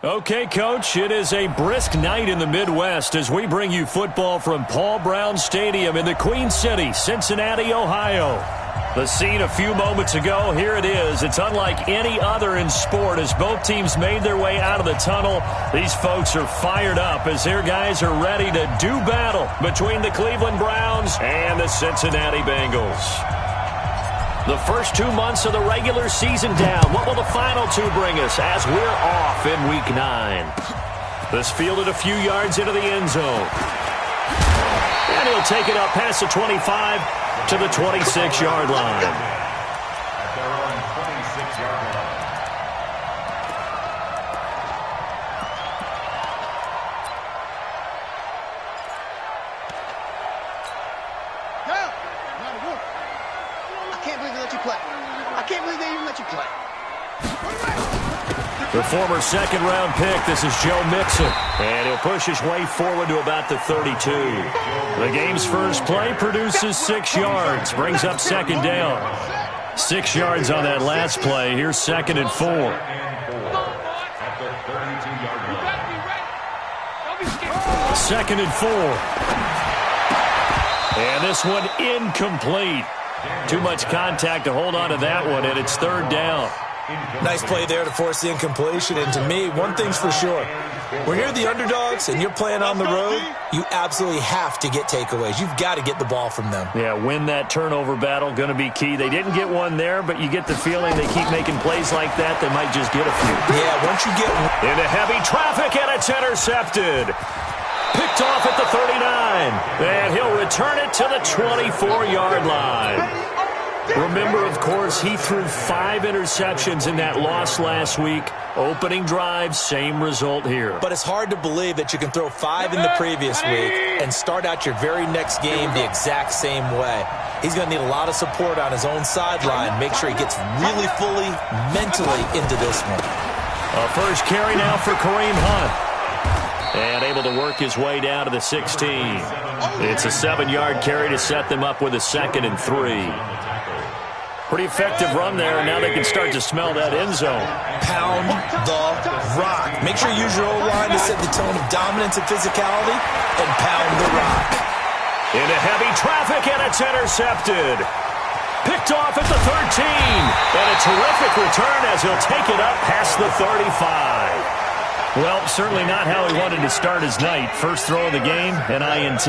Okay, Coach, it is a brisk night in the Midwest as we bring you football from Paul Brown Stadium in the Queen City, Cincinnati, Ohio. The scene a few moments ago, here it is. It's unlike any other in sport as both teams made their way out of the tunnel. These folks are fired up as their guys are ready to do battle between the Cleveland Browns and the Cincinnati Bengals. The first 2 months of the regular season down. What will the final two bring us as we're off in Week 9? This fielded a few yards into the end zone. And he'll take it up past the 25 to the 26-yard line. The former second-round pick, this is Joe Mixon. And he'll push his way forward to about the 32. The game's first play produces 6 yards, brings up second down. 6 yards on that last play. Here's 2nd and 4. Second and 4. And this one incomplete. Too much contact to hold on to that one, and it's 3rd down. Nice play there to force the incompletion. And to me, one thing's for sure. When you're the underdogs and you're playing on the road, you absolutely have to get takeaways. You've got to get the ball from them. Yeah, win that turnover battle, going to be key. They didn't get one there, but you get the feeling they keep making plays like that, they might just get a few. Yeah, once you get one. Into heavy traffic, and it's intercepted. Picked off at the 39. And he'll return it to the 24-yard line. Remember, of course, he threw 5 interceptions in that loss last week. Opening drive, same result here. But it's hard to believe that you can throw 5 in the previous week and start out your very next game the exact same way. He's going to need a lot of support on his own sideline. Make sure he gets really fully mentally into this one. A first carry now for Kareem Hunt. And able to work his way down to the 16. It's a 7-yard carry to set them up with a 2nd and 3. Pretty effective run there, and now they can start to smell that end zone. Pound the rock. Make sure you use your O-line to set the tone of dominance and physicality, and pound the rock. Into heavy traffic, and it's intercepted. Picked off at the 13. And a terrific return as he'll take it up past the 35. Well, certainly not how he wanted to start his night. First throw of the game, an INT.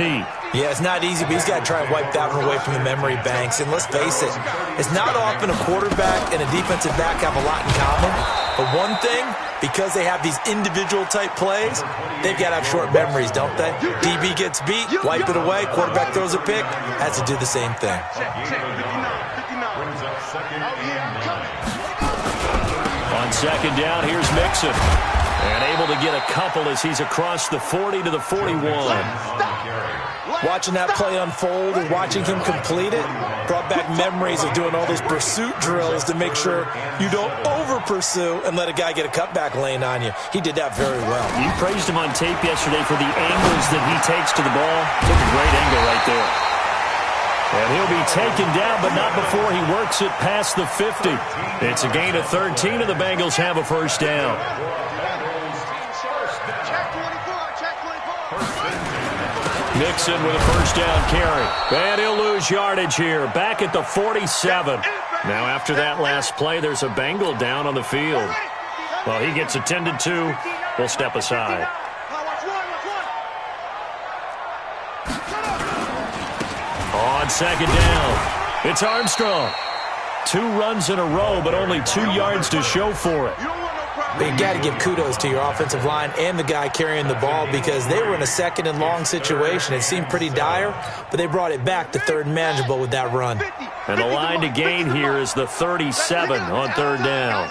Yeah, it's not easy, but he's got to try and wipe that one away from the memory banks. And let's face it, it's not often a quarterback and a defensive back have a lot in common. But one thing, because they have these individual type plays, they've got to have short memories, don't they? DB gets beat, wipe it away, quarterback throws a pick, has to do the same thing. On second down, here's Mixon. And able to get a couple as he's across the 40 to the 41. Watching that play unfold and watching him complete it brought back memories of doing all those pursuit drills to make sure you don't over-pursue and let a guy get a cutback lane on you. He did that very well. You praised him on tape yesterday for the angles that he takes to the ball. Took a great angle right there. And he'll be taken down, but not before he works it past the 50. It's a gain of 13, and the Bengals have a first down. Mixon with a first down carry. And he'll lose yardage here. Back at the 47. Now after that last play, there's a Bengal down on the field. Well, he gets attended to. We'll step aside. On second down, it's Armstrong. 2 runs in a row, but only 2 yards to show for it. But you got to give kudos to your offensive line and the guy carrying the ball because they were in a 2nd and long situation. It seemed pretty dire, but they brought it back to 3rd and manageable with that run. And the line to gain here is the 37 on 3rd down.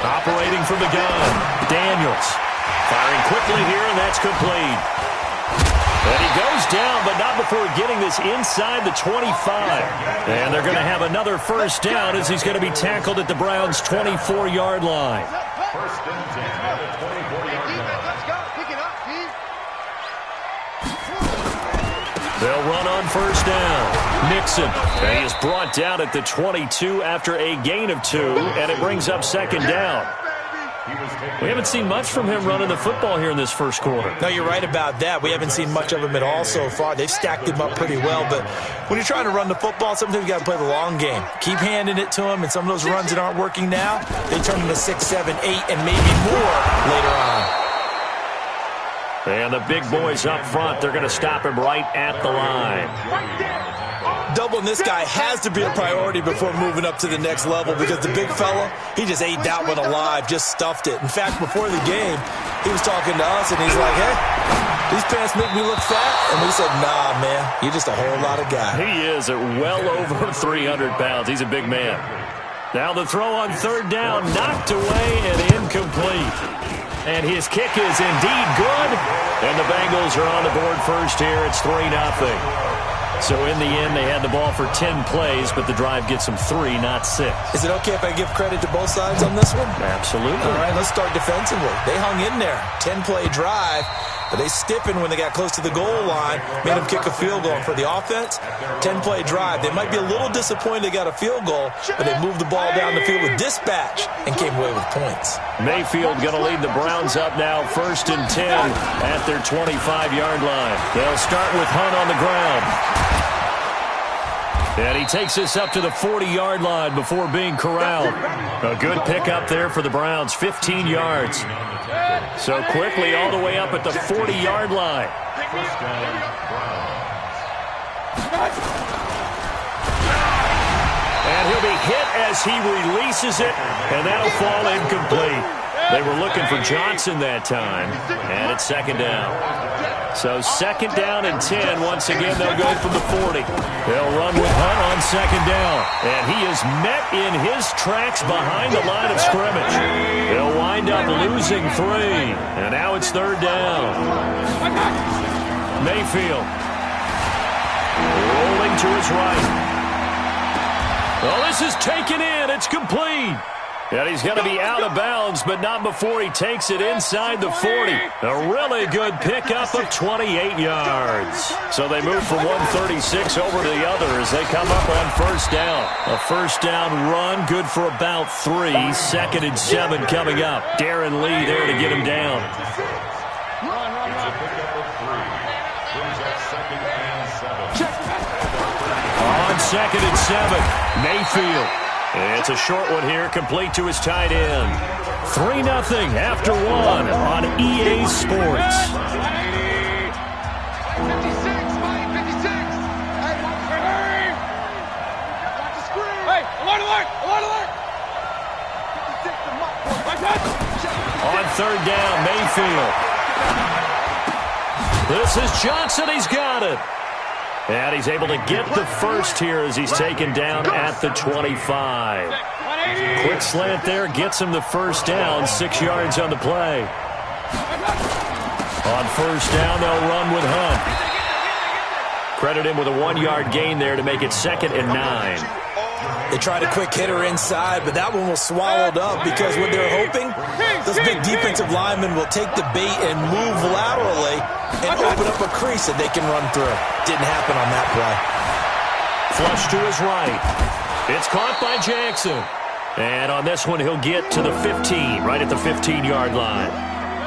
Operating from the gun, Daniels. Firing quickly here, and that's complete. And he goes down, but not before getting this inside the 25. And they're going to have another first down as he's going to be tackled at the Browns' 24-yard line. First and 10 at the 24-yard line. Let's go. Pick it up, Steve. They'll run on first down. Mixon. And he is brought down at the 22 after a gain of 2, and it brings up second down. We haven't seen much from him running the football here in this first quarter. No, you're right about that. We haven't seen much of him at all so far. They've stacked him up pretty well, but when you're trying to run the football, sometimes you got to play the long game. Keep handing it to him, and some of those runs that aren't working now, they turn into 6, 7, 8, and maybe more later on. And the big boys up front, they're going to stop him right at the line. Doubling this guy has to be a priority before moving up to the next level because the big fella, he just ate that one alive, just stuffed it. In fact, before the game, he was talking to us, and he's like, hey, these pants make me look fat? And we said, nah, man, you're just a whole lot of guy. He is at well over 300 pounds. He's a big man. Now the throw on third down, knocked away and incomplete. And his kick is indeed good. And the Bengals are on the board first here. It's 3-0. So in the end, they had the ball for 10 plays, but the drive gets them 3, not 6. Is it okay if I give credit to both sides on this one? Absolutely. All right, let's start defensively. They hung in there. 10-play drive, but they stiffened when they got close to the goal line, made them kick a field goal. And for the offense, 10-play drive. They might be a little disappointed they got a field goal, but they moved the ball down the field with dispatch and came away with points. Mayfield going to lead the Browns up now, 1st and 10 at their 25-yard line. They'll start with Hunt on the ground. And he takes us up to the 40-yard line before being corralled. A good pickup there for the Browns, 15 yards. So quickly all the way up at the 40-yard line. And he'll be hit as he releases it, and that'll fall incomplete. They were looking for Johnson that time, and it's 2nd down. So 2nd down and 10. Once again, they'll go from the 40. They'll run with Hunt on 2nd down. And he is met in his tracks behind the line of scrimmage. They'll wind up losing 3. And now it's 3rd down. Mayfield rolling to his right. Well, this is taken in. It's complete. And he's going to be out of bounds, but not before he takes it inside the 40. A really good pickup of 28 yards. So they move from 136 over to the other as they come up on 1st down. A 1st down run, good for about 3. 2nd and 7 coming up. Darren Lee there to get him down. On 2nd and 7, Mayfield. It's a short one here, complete to his tight end. 3-0 after 1 on EA Sports. 56, 56. Hey, alert, alert, alert, alert. On 3rd down, Mayfield. This is Johnson. He's got it. And he's able to get the first here as he's taken down at the 25. Quick slant there, gets him the 1st down, 6 yards on the play. On 1st down, they'll run with Hunt. Credit him with a 1-yard gain there to make it 2nd and 9. They tried a quick hitter inside, but that one was swallowed up because what they're hoping, those big defensive linemen will take the bait and move laterally and open up a crease that they can run through. Didn't happen on that play. Flush to his right. It's caught by Jackson. And on this one, he'll get to the 15, right at the 15-yard line.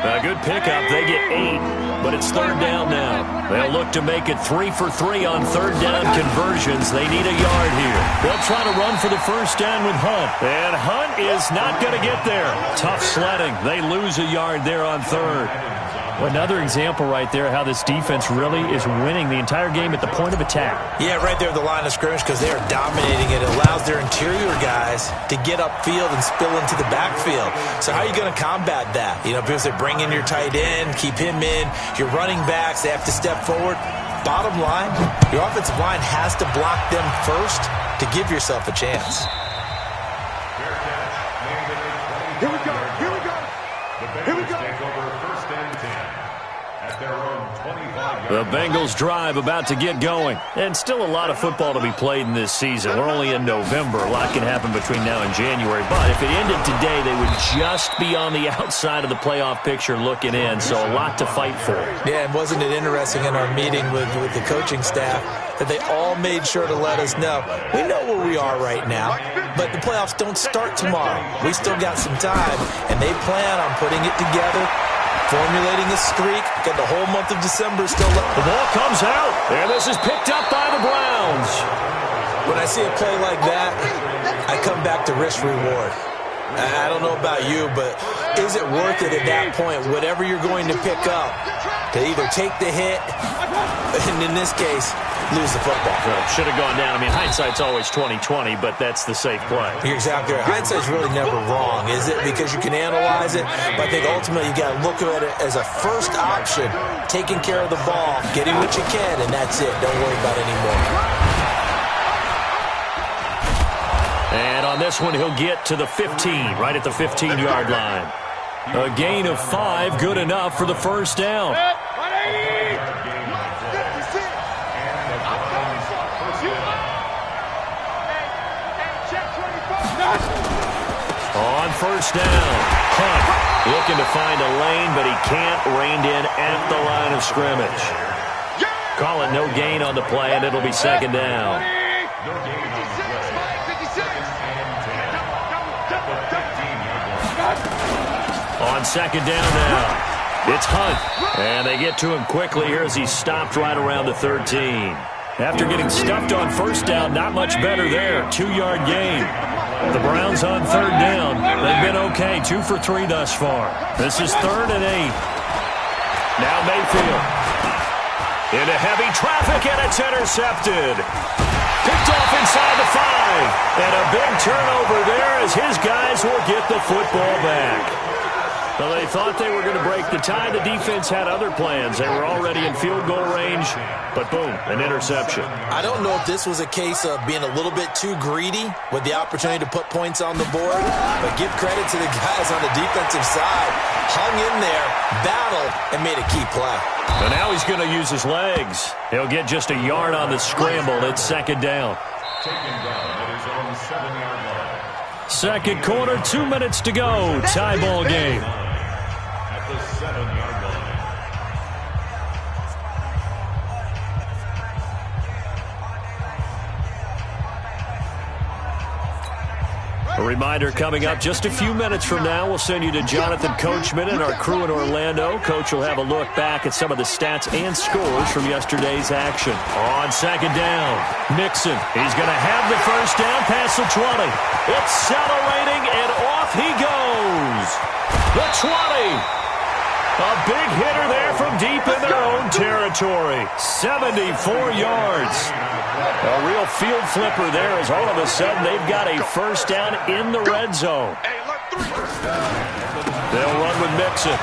A good pickup. They get 8, but it's 3rd down now. They'll look to make it 3 for 3 on 3rd down conversions. They need a yard here. They'll try to run for the 1st down with Hunt. And Hunt is not going to get there. Tough sledding. They lose a yard there on 3rd. Another example right there how this defense really is winning the entire game at the point of attack. Yeah, right there at the line of scrimmage because they are dominating it. It allows their interior guys to get upfield and spill into the backfield. So how are you going to combat that? You know, because they bring in your tight end, keep him in. Your running backs, they have to step forward. Bottom line, your offensive line has to block them first to give yourself a chance. Here we go. Here we go. Here we go. Take over 1st and 10 at their The Bengals drive about to get going. And still a lot of football to be played in this season. We're only in November. A lot can happen between now and January. But if it ended today, they would just be on the outside of the playoff picture looking in. So a lot to fight for. Yeah, and wasn't it interesting in our meeting with the coaching staff that they all made sure to let us know, we know where we are right now, but the playoffs don't start tomorrow. We still got some time, and they plan on putting it together, formulating a streak, got the whole month of December still left. The ball comes out, and this is picked up by the Browns. When I see a play like that, I come back to risk-reward. I don't know about you, but is it worth it at that point, whatever you're going to pick up, to either take the hit, and in this case, lose the football? Should have gone down. I mean, hindsight's always 20/20, but that's the safe play. You're exactly right. Hindsight's really never wrong, is it? Because you can analyze it, but I think ultimately you got to look at it as a first option, taking care of the ball, getting what you can, and that's it. Don't worry about it anymore. And on this one, he'll get to the 15, right at the 15-yard line. A gain of 5, good enough for the first down. On first down, Hunt looking to find a lane, but he can't, reined in at the line of scrimmage. Call it no gain on the play, and it'll be second down. On second down now, it's Hunt, and they get to him quickly here as he's stopped right around the 13. After getting stuffed on first down, not much better there. 2-yard gain. The Browns on third down. They've been okay, 2 for 3 thus far. This is 3rd and 8. Now Mayfield. Into heavy traffic, and it's intercepted. Picked off inside the 5. And a big turnover there as his guys will get the football back. Well, they thought they were going to break the tie. The defense had other plans. They were already in field goal range, but boom, an interception. I don't know if this was a case of being a little bit too greedy with the opportunity to put points on the board, but give credit to the guys on the defensive side. Hung in there, battled, and made a key play. And now he's going to use his legs. He'll get just a yard on the scramble. It's second down. Taken down at his own 7-yard line. Second quarter, 2 minutes to go. Tie ball game. At the 7-yard line. A reminder coming up just a few minutes from now. We'll send you to Jonathan Coachman and our crew in Orlando. Coach will have a look back at some of the stats and scores from yesterday's action. On second down, Mixon. He's going to have the first down past the 20. Accelerating, and off he goes. The 20. A big hitter there from deep in their own territory. 74 yards. A real field flipper there as all of a sudden they've got a first down in the red zone. They'll run with Mixon.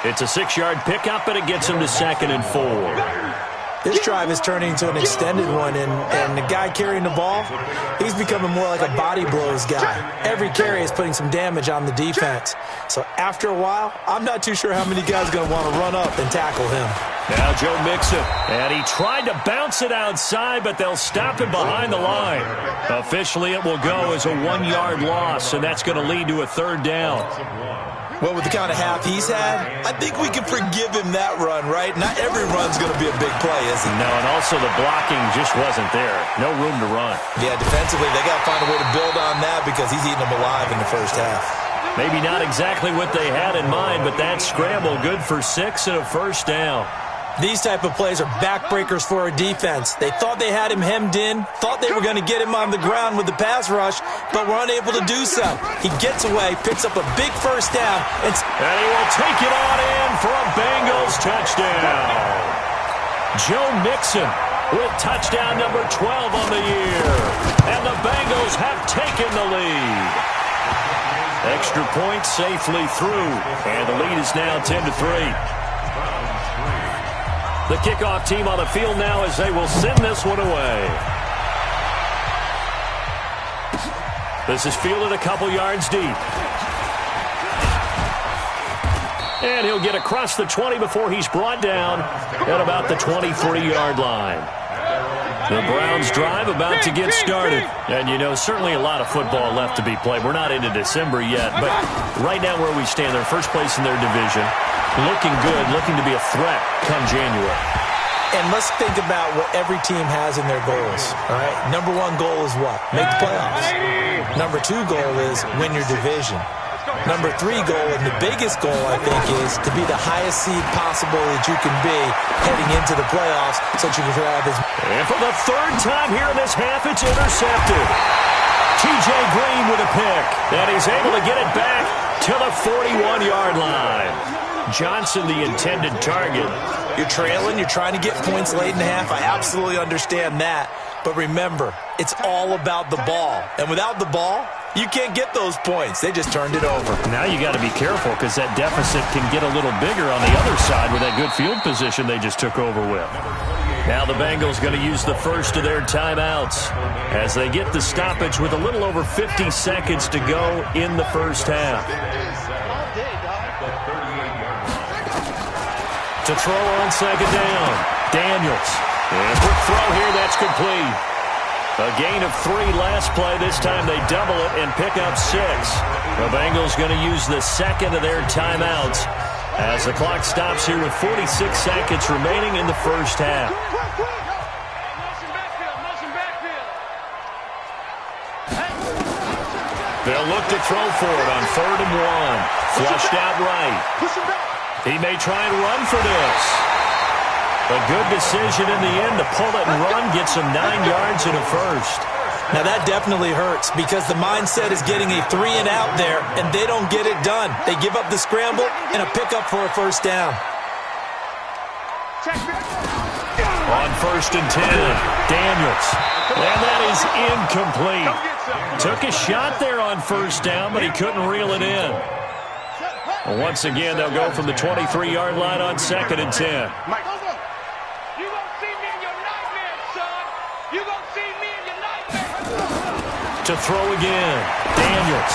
It's a 6-yard pickup, and it gets them to 2nd and 4. This drive is turning into an extended one, and the guy carrying the ball, he's becoming more like a body blows guy. Every carry is putting some damage on the defense. So after a while, I'm not too sure how many guys are going to want to run up and tackle him. Now Joe Mixon, and he tried to bounce it outside, but they'll stop him behind the line. Officially, it will go as a 1-yard loss, and that's going to lead to a 3rd down. Well, with the kind of half he's had, I think we can forgive him that run, right? Not every run's going to be a big play, is it? No, and also the blocking just wasn't there. No room to run. Yeah, defensively, they got to find a way to build on that because he's eating them alive in the first half. Maybe not exactly what they had in mind, but that scramble good for 6 and a first down. These type of plays are backbreakers for a defense. They thought they had him hemmed in, thought they were going to get him on the ground with the pass rush, but were unable to do so. He gets away, picks up a big first down, and he will take it on in for a Bengals touchdown. Joe Mixon with touchdown number 12 on the year. And the Bengals have taken the lead. Extra point safely through, and the lead is now 10-3. The kickoff team on the field now as they will send this one away. This is fielded a couple yards deep. And he'll get across the 20 before he's brought down at about the 23-yard line. The Browns drive about to get started. And, you know, certainly a lot of football left to be played. We're not into December yet, but right now where we stand, they're first place in their division. Looking good, looking to be a threat come January. And let's think about what every team has in their goals, all right? Number one goal is what? Make the playoffs. Number two goal is win your division. Number three goal, and the biggest goal, I think, is to be the highest seed possible that you can be heading into the playoffs so that you can grab as... And for the third time here in this half, it's intercepted. T.J. Green with a pick, and he's able to get it back to the 41-yard line. Johnson, the intended target. You're trailing, you're trying to get points late in the half. I absolutely understand that. But remember, it's all about the ball. And without the ball, you can't get those points. They just turned it over. Now you got to be careful because that deficit can get a little bigger on the other side with that good field position they just took over with. Now the Bengals going to use the first of their timeouts as they get the stoppage with a little over 50 seconds to go in the first half. To throw on second down, Daniels. And quick throw here, that's complete. A gain of 3 last play. This time they double it and pick up 6. The Bengals going to use the second of their timeouts as the clock stops here with 46 seconds remaining in the first half. They'll look to throw for it on 3rd and 1. Flushed out right. He may try and run for this. A good decision in the end to pull it and run, gets him 9 yards and a first. Now that definitely hurts because the mindset is getting a 3 and out there, and they don't get it done. They give up the scramble and a pickup for a first down. On 1st and 10, Daniels. And that is incomplete. Took a shot there on first down, but he couldn't reel it in. Once again, they'll go from the 23-yard line on 2nd and 10. To throw again, Daniels.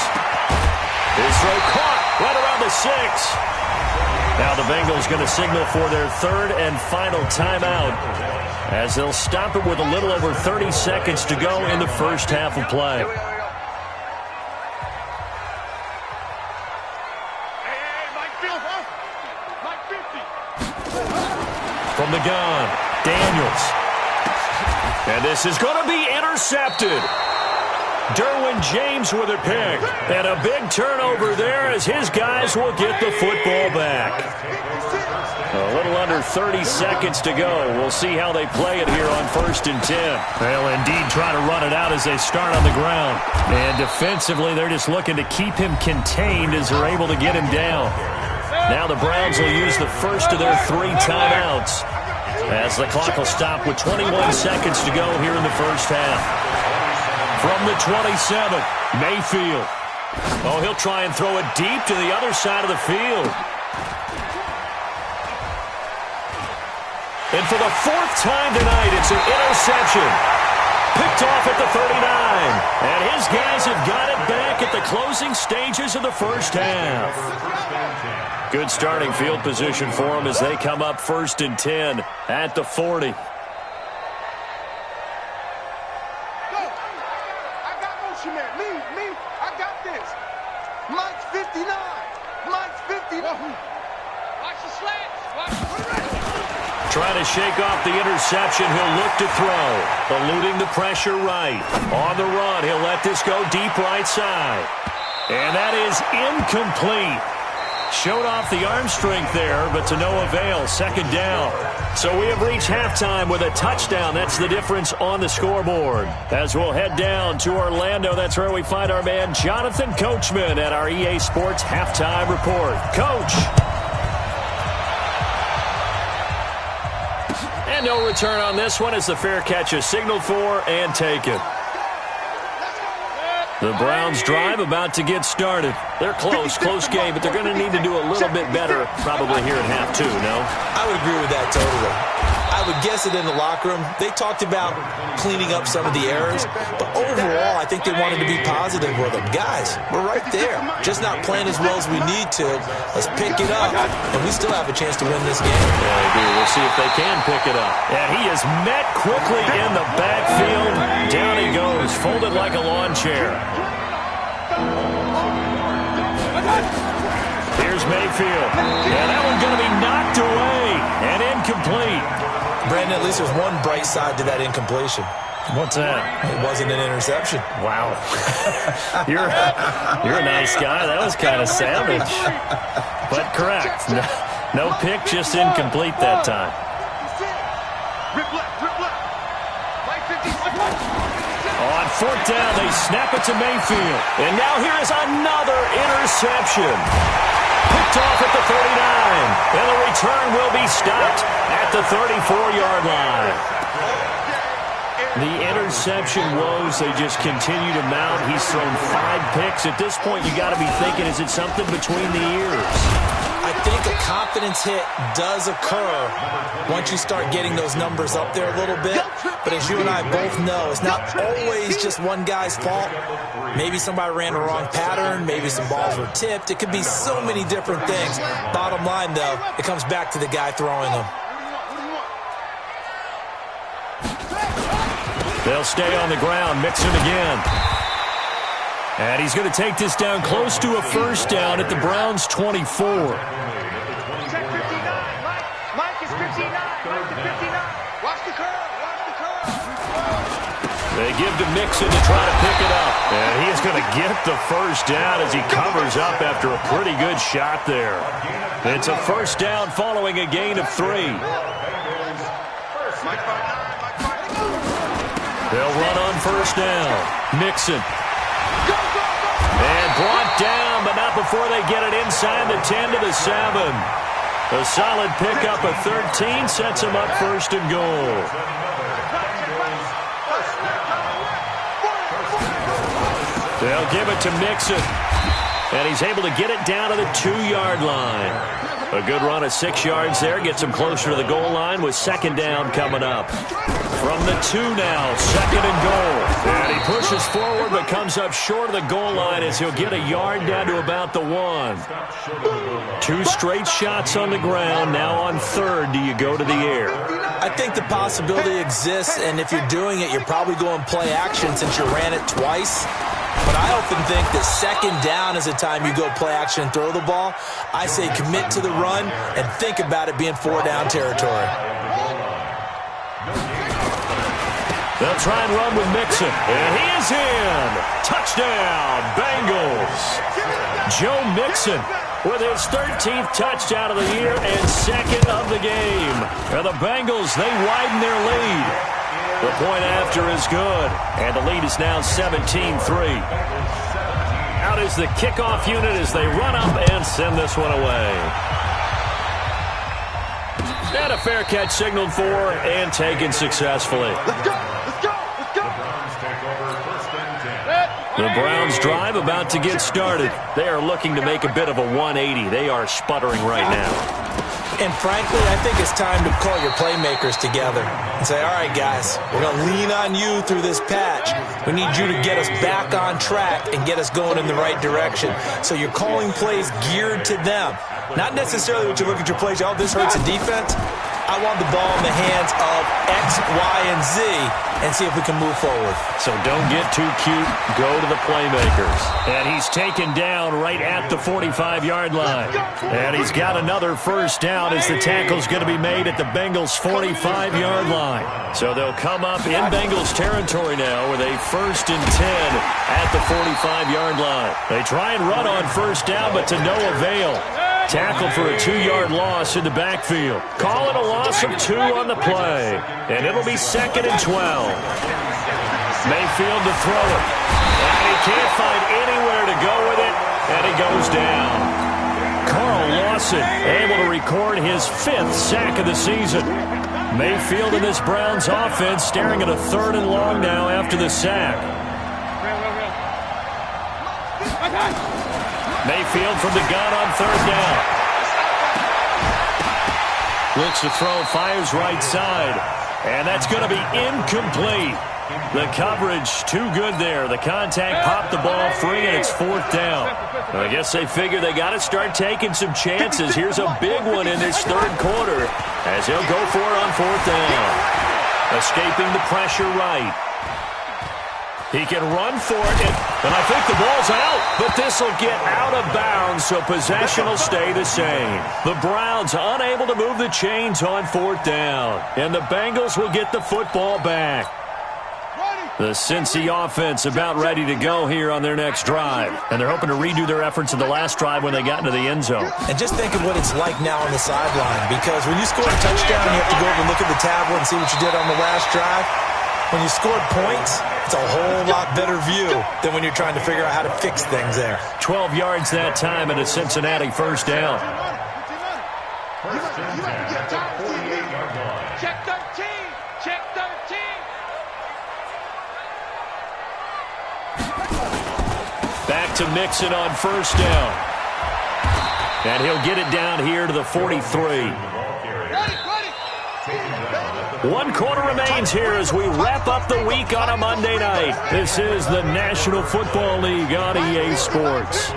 His throw caught right around the 6. Now the Bengals going to signal for their 3rd and final timeout as they'll stop it with a little over 30 seconds to go in the first half of play. From the gun, Daniels. And this is going to be intercepted. Derwin James with a pick. And a big turnover there as his guys will get the football back. A little under 30 seconds to go. We'll see how they play it here on 1st and 10. They'll indeed try to run it out as they start on the ground. And defensively, they're just looking to keep him contained as they're able to get him down. Now the Browns will use the first of their 3 timeouts as the clock will stop with 21 seconds to go here in the first half. From the 27, Mayfield. Oh, he'll try and throw it deep to the other side of the field. And for the 4th time tonight, it's an interception. Picked off at the 39. And his guys have got it back at the closing stages of the first half. Good starting field position for them as they come up 1st and 10 at the 40. Trying to shake off the interception. He'll look to throw. Eluding the pressure right. On the run, he'll let this go deep right side. And that is incomplete. Showed off the arm strength there, but to no avail. 2nd down. So we have reached halftime with a touchdown. That's the difference on the scoreboard. As we'll head down to Orlando, that's where we find our man Jonathan Coachman at our EA Sports Halftime Report. Coach. And no return on this one as the fair catch is signaled for and taken. The Browns drive about to get started. They're close game, but they're going to need to do a little bit better probably here in half 2, no? I would agree with that totally. I would guess it in the locker room. They talked about cleaning up some of the errors, but overall, I think they wanted to be positive with them. Guys, we're right there. Just not playing as well as we need to. Let's pick it up, and we still have a chance to win this game. Yeah, I agree. We'll see if they can pick it up. And he is met quickly in the backfield. Down he goes, folded like a lawn chair. Here's Mayfield. And that one's going to be knocked away and incomplete. Brandon, at least there's one bright side to that incompletion. What's that? It wasn't an interception. Wow. You're a nice guy. That was kind of savage. But correct. No pick, just incomplete that time. Rip left, rip left. Right 50. On fourth down, they snap it to Mayfield. And now here is another interception. Picked off at the 39. And the return will be stopped at the 34-yard line. The interception woes, they just continue to mount. He's thrown 5 picks. At this point, you got to be thinking, is it something between the ears? I think a confidence hit does occur once you start getting those numbers up there a little bit. But as you and I both know, it's not always just one guy's fault. Maybe somebody ran the wrong pattern. Maybe some balls were tipped. It could be so many different things. Bottom line, though, it comes back to the guy throwing them. They'll stay on the ground, Mixon again. And he's going to take this down close to a first down at the Browns' 24. Check 59. Mike is 59. Mike is 59. Watch the curve. Watch the curve. They give to Mixon to try to pick it up. And he is going to get the first down as he covers up after a pretty good shot there. It's a first down following a gain of 3. They'll run on first down. Mixon. And brought down, but not before they get it inside the 10 to the 7. A solid pickup of 13 sets him up first and goal. They'll give it to Mixon. And he's able to get it down to the 2-yard line. A good run of 6 yards there. Gets him closer to the goal line with second down coming up. From the 2 now, second and goal. And he pushes forward but comes up short of the goal line as he'll get a yard down to about the 1. 2 straight shots on the ground. Now on third, do you go to the air? I think the possibility exists, and if you're doing it, you're probably going play action since you ran it twice. But I often think that second down is the time you go play action and throw the ball. I say commit to the run and think about it being 4-down territory. They'll try and run with Mixon. And he is in. Touchdown, Bengals. Joe Mixon with his 13th touchdown of the year and second of the game. And the Bengals, they widen their lead. The point after is good, and the lead is now 17-3. Out is the kickoff unit as they run up and send this one away. And a fair catch signaled for and taken successfully. Let's go. Let's go. Let's go. The Browns drive about to get started. They are looking to make a bit of a 180. They are sputtering right now. And frankly, I think it's time to call your playmakers together and say, all right, guys, we're going to lean on you through this patch. We need you to get us back on track and get us going in the right direction. So you're calling plays geared to them. Not necessarily when you look at your plays, oh, this hurts the defense. I want the ball in the hands of X, Y, and Z and see if we can move forward. So don't get too cute. Go to the playmakers. And he's taken down right at the 45-yard line. And he's got another first down as the tackle's going to be made at the Bengals' 45-yard line. So they'll come up in Bengals territory now with a 1st and 10 at the 45-yard line. They try and run on first down, but to no avail. Tackled for a 2-yard loss in the backfield. Call it a loss of 2 on the play. And it'll be 2nd and 12. Mayfield to throw it. And he can't find anywhere to go with it. And it goes down. Carl Lawson able to record his 5th sack of the season. Mayfield and this Browns offense staring at a 3rd and long now after the sack. Mayfield from the gun on 3rd down. Looks to throw, fires right side. And that's going to be incomplete. The coverage too good there. The contact popped the ball free, and it's 4th down. I guess they figure they got to start taking some chances. Here's a big one in this 3rd quarter as he'll go for it on 4th down. Escaping the pressure right. He can run for it, and I think the ball's out, but this will get out of bounds, so possession will stay the same. The Browns unable to move the chains on 4th down, and the Bengals will get the football back. The Cincy offense about ready to go here on their next drive, and they're hoping to redo their efforts in the last drive when they got into the end zone. And just think of what it's like now on the sideline, because when you score a touchdown, you have to go over and look at the tablet and see what you did on the last drive. When you scored points, it's a whole lot better view than when you're trying to figure out how to fix things there. 12 yards that time and a Cincinnati 1st down. Check 13. Check 13. Back to Mixon on 1st down. And he'll get it down here to the 43. 1 quarter remains here as we wrap up the week on a Monday night. This is the National Football League on EA Sports.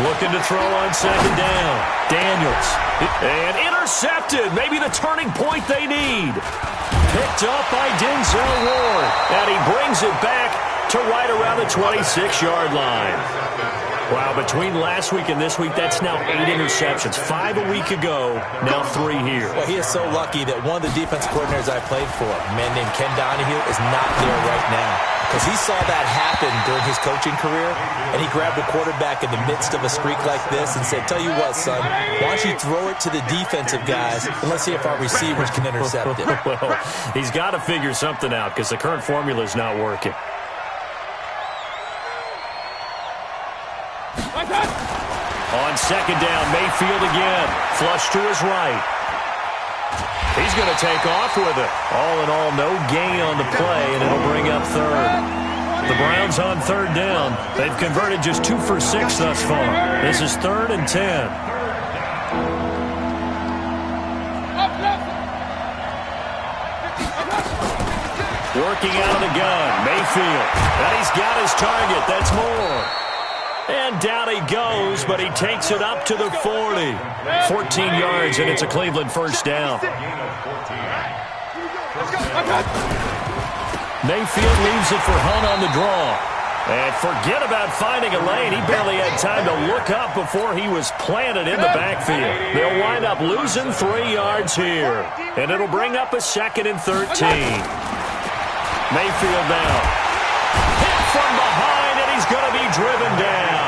Looking to throw on 2nd down. Daniels. And intercepted. Maybe the turning point they need. Picked up by Denzel Ward. And he brings it back to right around the 26-yard line. Wow, between last week and this week, that's now 8 interceptions. 5 a week ago, now 3 here. Well, he is so lucky that one of the defense coordinators I played for, a man named Ken Donahue, is not there right now. Because he saw that happen during his coaching career, and he grabbed a quarterback in the midst of a streak like this and said, tell you what, son, why don't you throw it to the defensive guys, and let's see if our receivers can intercept it. Well, he's got to figure something out because the current formula is not working. On 2nd down, Mayfield again. Flush to his right. He's going to take off with it. All in all, no gain on the play, and it'll bring up 3rd. The Browns on 3rd down. They've converted just 2 for 6 thus far. This is 3rd and 10. Working out of the gun, Mayfield. And he's got his target. That's more. And down he goes, but he takes it up to the 40. 14 yards, and it's a Cleveland 1st down. Mayfield leaves it for Hunt on the draw. And forget about finding a lane. He barely had time to look up before he was planted in the backfield. They'll wind up losing 3 yards here. And it'll bring up a 2nd and 13. Mayfield now. Hit from behind, and he's going to be driven down.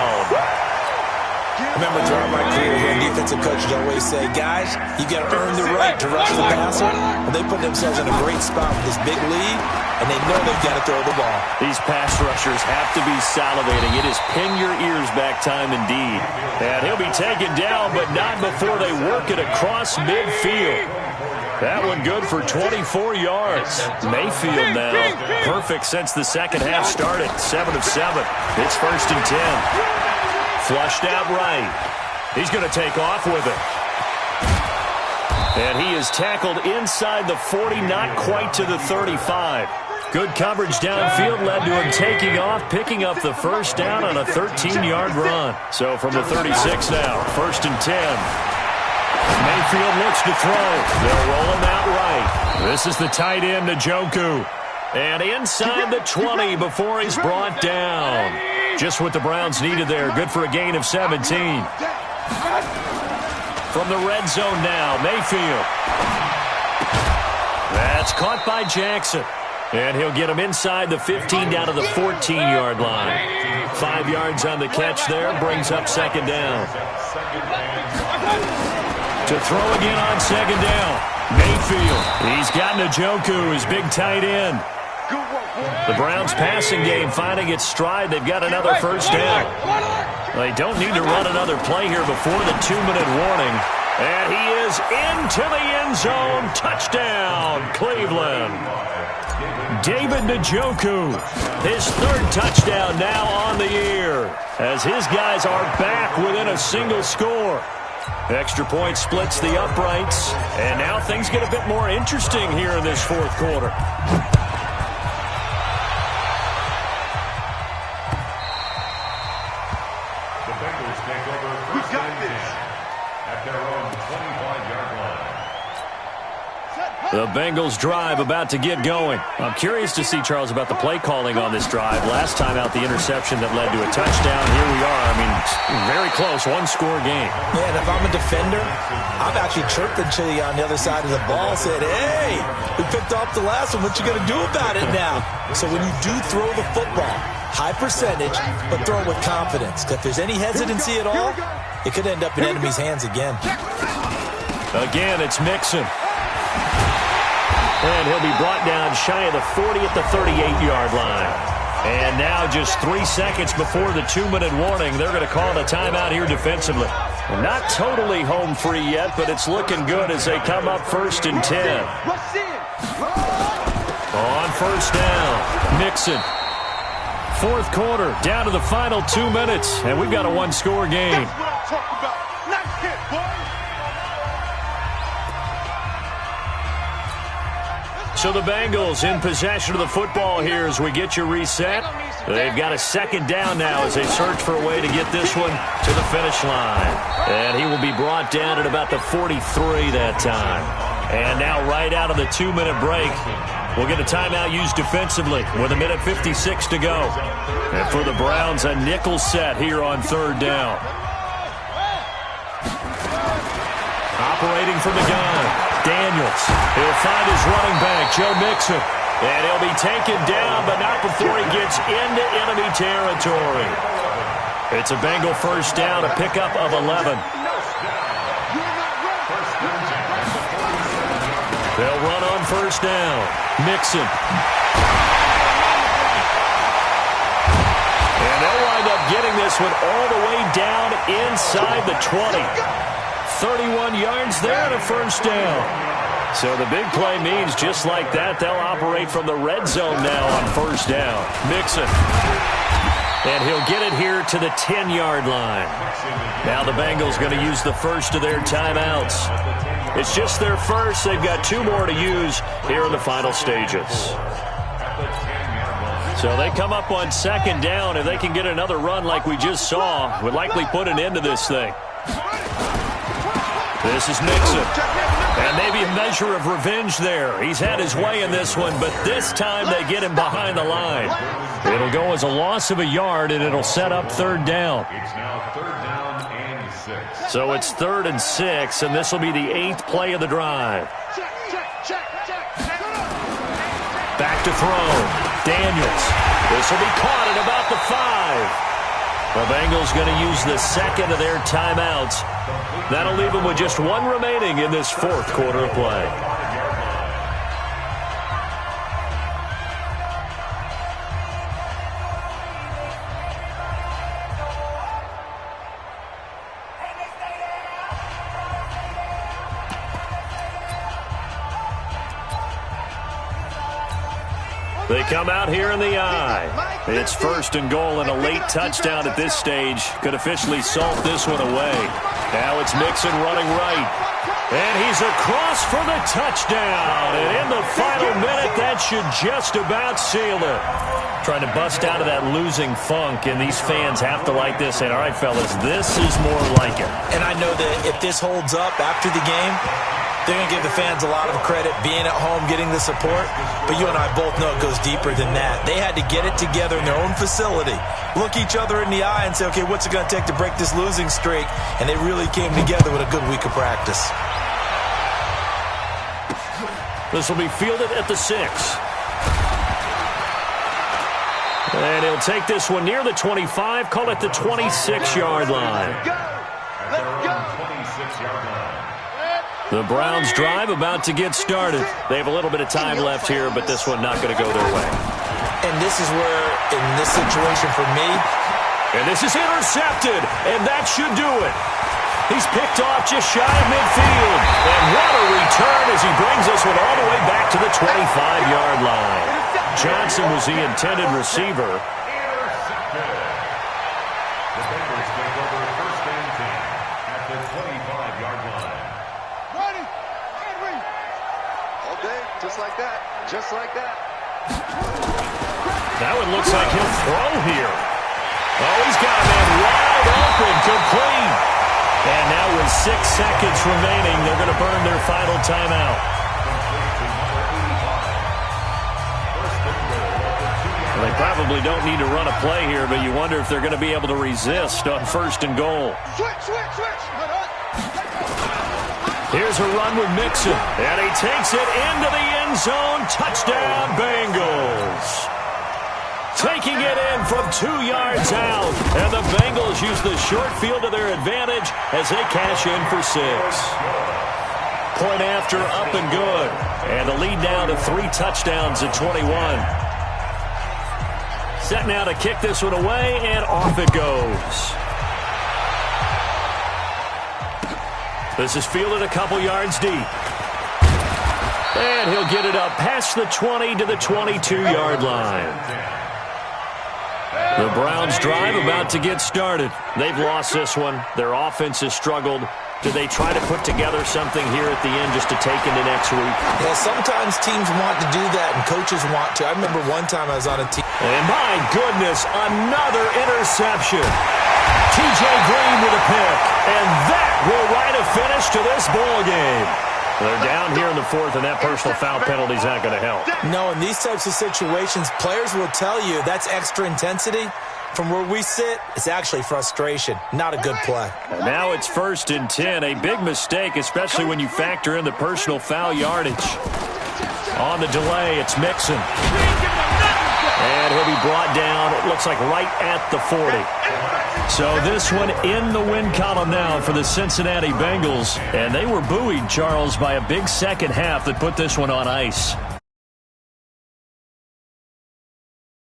I remember throughout my career hearing defensive coaches always say, guys, you got to earn the right to rush the passer. Well, they put themselves in a great spot with this big lead, and they know they've got to throw the ball. These pass rushers have to be salivating. It is pin your ears back time indeed. And he'll be taken down, but not before they work it across midfield. That one good for 24 yards. Mayfield now, perfect since the 2nd half started. 7 of 7. It's 1st and 10. Flushed out right. He's going to take off with it. And he is tackled inside the 40, not quite to the 35. Good coverage downfield led to him taking off, picking up the 1st down on a 13-yard run. So from the 36 now, 1st and 10. Mayfield looks to throw. They'll roll him out right. This is the tight end, Njoku. And inside the 20 before he's brought down. Just what the Browns needed there. Good for a gain of 17. From the red zone now, Mayfield. That's caught by Jackson. And he'll get him inside the 15 down to the 14-yard line. 5 yards on the catch there. Brings up 2nd down. To throw again on 2nd down. Mayfield. He's got Njoku, his big tight end. The Browns passing game finding its stride. They've got another 1st down. They don't need to run another play here before the 2-minute warning. And he is into the end zone. Touchdown, Cleveland. David Njoku. His third touchdown now on the year, as his guys are back within a single score. Extra point splits the uprights, and now things get a bit more interesting here in this fourth quarter. The Bengals take over first and 10 at their own 25-yard line. The Bengals drive about to get going. I'm curious to see, Charles, about the play calling on this drive. Last time out, the interception that led to a touchdown. Here we are. I mean, very close, one-score game. Yeah, and if I'm a defender, I'm actually chirping to you on the other side of the ball, saying, hey, we picked off the last one. What you going to do about it now? So when you do throw the football, high percentage, but throw it with confidence. If there's any hesitancy at all, it could end up in enemy's hands again. Again, it's Mixon. And he'll be brought down shy of the 40 at the 38-yard line. And now just 3 seconds before the 2-minute warning, they're going to call a timeout here defensively. Not totally home free yet, but it's looking good as they come up first and 10. On first down, Mixon. Fourth quarter, down to the final 2 minutes, and we've got a one-score game. That's what I'm talking about. Nice hit, boy. So the Bengals in possession of the football here as we get you reset. They've got a second down now as they search for a way to get this one to the finish line. And he will be brought down at about the 43 that time. And now right out of the 2-minute break, we'll get a timeout used defensively with 1:56 to go. And for the Browns, a nickel set here on third down. Operating from the gun, Daniels. He'll find his running back, Joe Mixon. And he'll be taken down, but not before he gets into enemy territory. It's a Bengal first down, a pickup of 11. They'll run on first down. Mixon. And they'll wind up getting this one all the way down inside the 20. 31 yards there and a first down. So the big play means just like that, they'll operate from the red zone now on first down. Mixon. And he'll get it here to the 10-yard line. Now the Bengals going to use the first of their timeouts. It's just their first. They've got 2 more to use here in the final stages. So they come up on second down. If they can get another run like we just saw, would likely put an end to this thing. This is Mixon. And maybe a measure of revenge there. He's had his way in this one, but this time they get him behind the line. It'll go as a loss of a yard, and it'll set up third down. It's now third down and 6. So it's 3rd and 6, and this will be the 8th play of the drive. Back to throw. Daniels. This will be caught at about the 5. The Bengals going to use the second of their timeouts. That'll leave them with just 1 remaining in this fourth quarter of play. They come out here in the eye. It's first and goal, and a late touchdown at this stage could officially salt this one away. Now it's Mixon running right. And he's across for the touchdown. And in the final minute, that should just about seal it. Trying to bust out of that losing funk, and these fans have to like this. And all right, fellas, this is more like it. And I know that if this holds up after the game, they're going to give the fans a lot of credit being at home, getting the support. But you and I both know it goes deeper than that. They had to get it together in their own facility, look each other in the eye and say, okay, what's it going to take to break this losing streak? And they really came together with a good week of practice. This will be fielded at the 6. And he'll take this one near the 25, call it the 26-yard line. Let's go. 26-yard line. The Browns drive about to get started. They have a little bit of time left here, but this one not going to go their way. And this is where, in this situation for me, and this is intercepted, and that should do it. He's picked off just shy of midfield. And what a return as he brings this one all the way back to the 25-yard line. Johnson was the intended receiver. Intercepted. The Bengals take over first and 10 at the 25-yard line. Ready, and we. All day, just like that. Just like that. Now it looks like he'll throw here. Oh, he's got a man wide open, complete. And now with 6 seconds remaining, they're going to burn their final timeout. Well, they probably don't need to run a play here, but you wonder if they're going to be able to resist on first and goal. Switch. Here's a run with Mixon, and he takes it into the end zone. Touchdown, Bengals. Taking it in from 2 yards out, and the Bengals use the short field to their advantage as they cash in for 6. Point after, up and good, and the lead now to 3 touchdowns at 21. Set now to kick this one away, and off it goes. This is fielded a couple yards deep. And he'll get it up past the 20 to the 22-yard line. The Browns drive about to get started. They've lost this one. Their offense has struggled. Do they try to put together something here at the end just to take into next week? Yeah, sometimes teams want to do that and coaches want to. I remember one time I was on a team. And my goodness, another interception. T.J. Green with a pick. And that will write a finish to this ball game. They're down here in the 4th, and that personal foul penalty is not going to help. No, in these types of situations, players will tell you that's extra intensity. From where we sit, it's actually frustration. Not a good play. And now it's 1st and 10. A big mistake, especially when you factor in the personal foul yardage. On the delay, it's Mixon. And he'll be brought down, it looks like right at the 40. So this one in the win column now for the Cincinnati Bengals. And they were buoyed, Charles, by a big second half that put this one on ice.